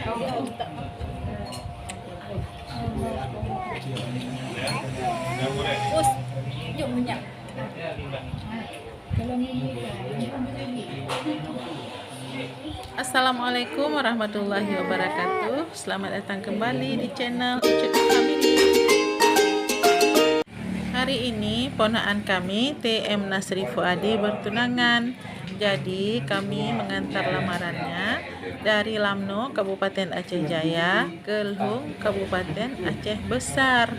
Us, yuk minyak. Assalamualaikum warahmatullahi wabarakatuh. Selamat datang kembali di channel Ucut Family. Hari ini ponakan kami TM Nasri Fuadi bertunangan. Jadi kami mengantar lamarannya dari Lamno, Kabupaten Aceh Jaya ke Lhung, Kabupaten Aceh Besar.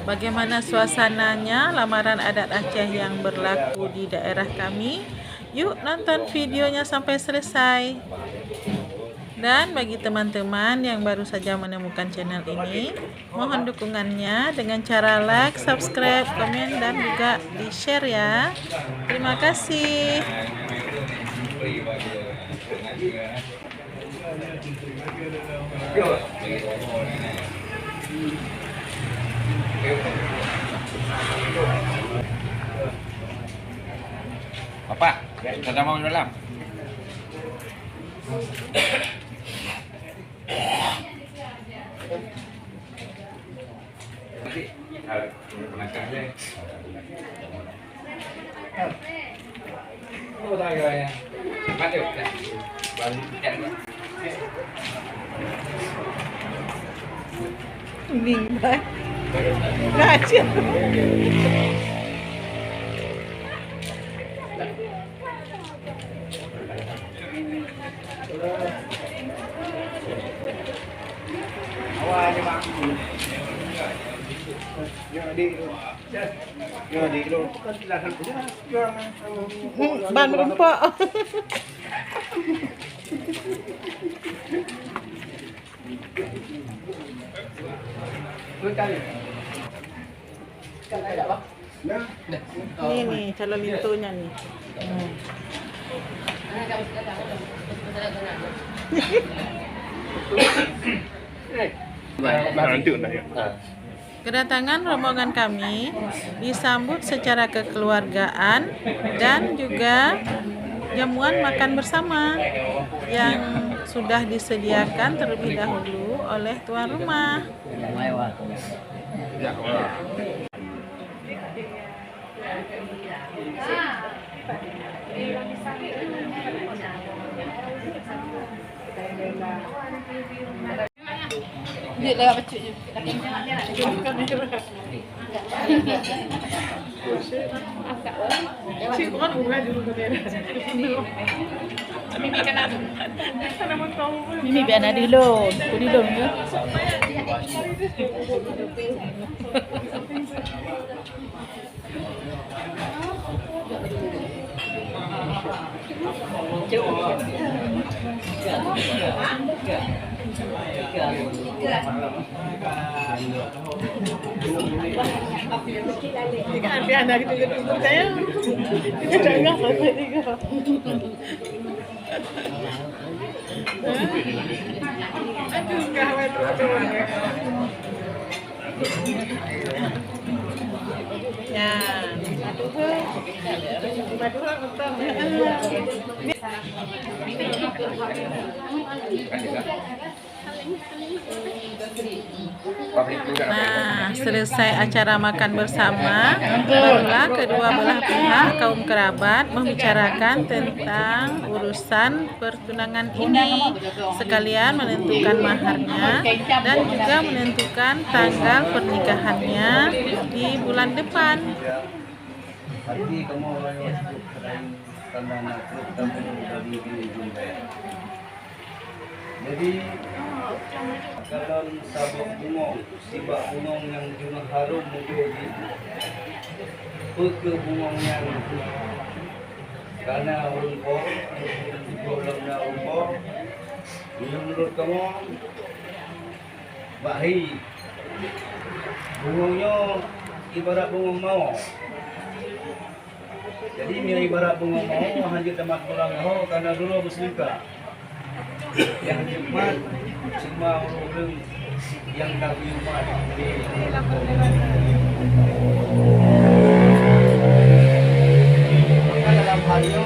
Bagaimana suasananya lamaran adat Aceh yang berlaku di daerah kami? Yuk nonton videonya sampai selesai. Dan bagi teman-teman yang baru saja menemukan channel ini, mohon dukungannya dengan cara like, subscribe, komen, dan juga di-share ya. Terima kasih. Bapak, kita mau di dalam. Minggu, gacir. Ban merempok. Ini nih calon lintunya nih. Kedatangan rombongan kami disambut secara kekeluargaan dan juga jamuan makan bersama yang sudah disediakan terlebih dahulu oleh tuan rumah. Dia dah baca je. Mimi biar nak dulu, aku dulu ya. Nanti anak gitu saya kita enggak selesai juga. Aduh enggak ya. Nah, selesai acara makan bersama, barulah kedua belah pihak kaum kerabat membicarakan tentang urusan pertunangan ini, sekalian menentukan maharnya dan juga menentukan tanggal pernikahannya di bulan depan. Jadi kalon sabuk bungong, sibak bungong yang cuma harum menjadi peke bungong yang karena rumput, problemnya rumput. Menurut kamu, bahi bungongnya ibarat bungong mau. Jadi ini ibarat bungong mau hanya tempat pulang karena dulu berselingkah. Yang Jumat cuma orang yang tak Jumat dalam halnya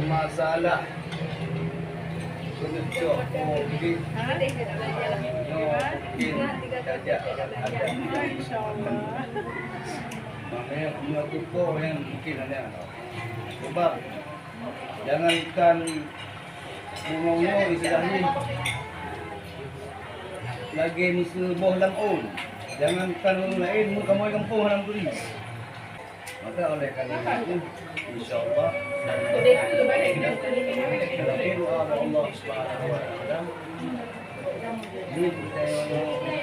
masalah Penunjuk mungkin jajak ada. Makanya punya tuko yang mungkin ada. Sebab jangankan ngomongnya istilahnya lagi misal boh lang on. Jangankan orang lain, kamu yang kampung haram tuli. Maka oleh karena itu, insyaallah dalam doa Allah Subhanahu wa taala ini percaya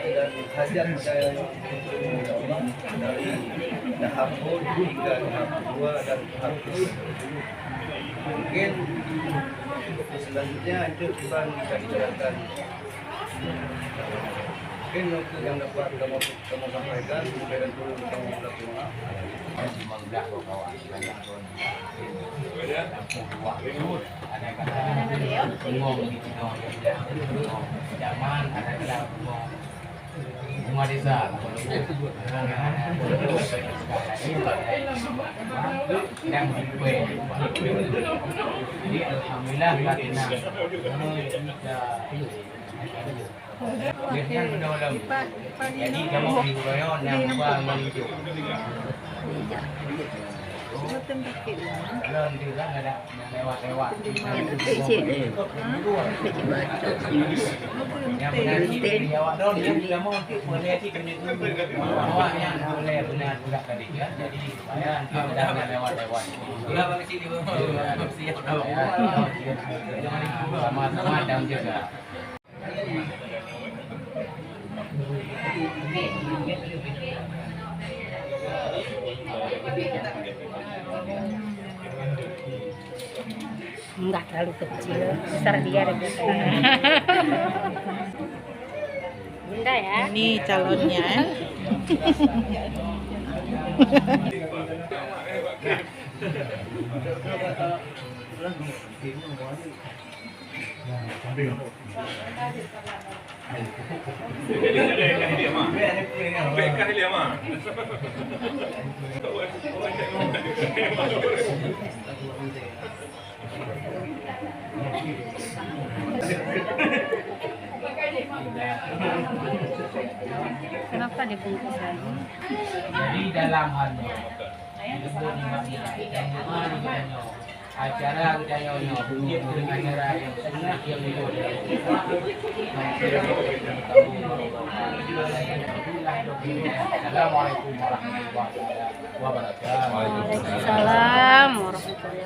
dan hajat saya Allah dari tahap 1 hingga tahap 2 dan tahap 3. Mungkin selanjutnya itu kita bisa dijalankan. Mungkin waktu yang dapat kamu sampaikan, kemudian turun kamu berdoa. Jadi alhamdulillah platina. Biasanya benar-benar. Jadi kamu di Royon yang menunjuk. Belum juga ada lewat-lewat. Yang benar di Jawa dong, yang kamu boleh sih awaknya boleh benar juga tadi ya. Jadi supaya tidak lewat-lewat. Enggak bang sini bang. Siap. Sama-sama dan juga. Enggak terlalu kecil, besar dia lebih. Bunda ya. Ini calonnya. Kenapa dibungkus lagi? Jadi dalam halnya acara budayanya dengan acara yang sunnah yang Assalamualaikum warahmatullahi wabarakatuh. Waalaikumsalam warahmatullahi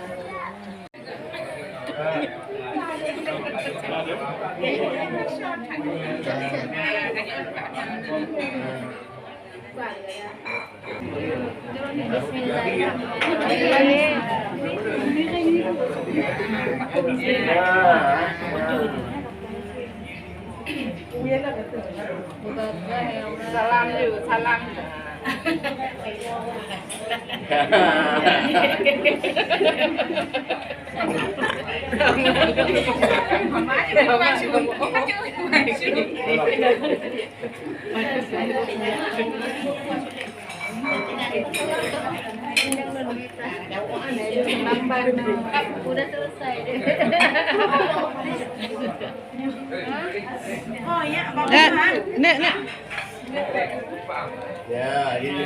Salam dulu, salam. Udah selesai deh. Oh ya, Nek. Ya, ini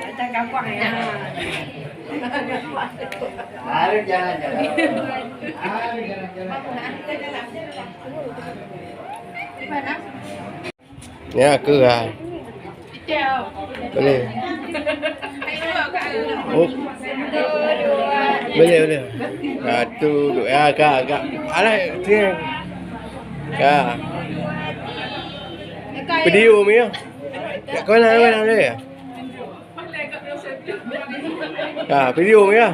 Kita gampang ya. Hari jalan-jalan. Hari jalan-jalan. Gimana? Ya, ke lah. Boleh. Oh. Boleh. Satu, dua, ya, kak. Alah, dia. Kak. Video mi ya. Kau mana dia? Kak, video mi ya.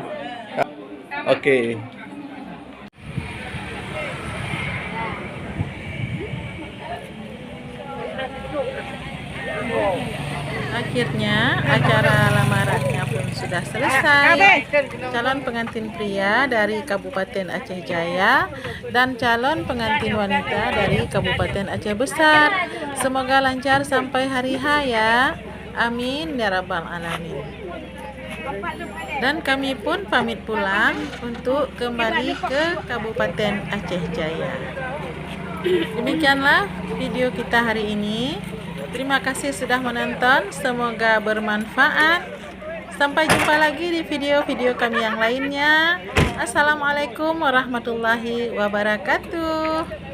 Okey. Akhirnya acara lamarannya pun sudah selesai. Calon pengantin pria dari Kabupaten Aceh Jaya dan calon pengantin wanita dari Kabupaten Aceh Besar. Semoga lancar sampai hari H ya. Amin ya rabbal alamin. Dan kami pun pamit pulang untuk kembali ke Kabupaten Aceh Jaya. Demikianlah video kita hari ini. Terima kasih sudah menonton, semoga bermanfaat. Sampai jumpa lagi di video-video kami yang lainnya. Assalamualaikum warahmatullahi wabarakatuh.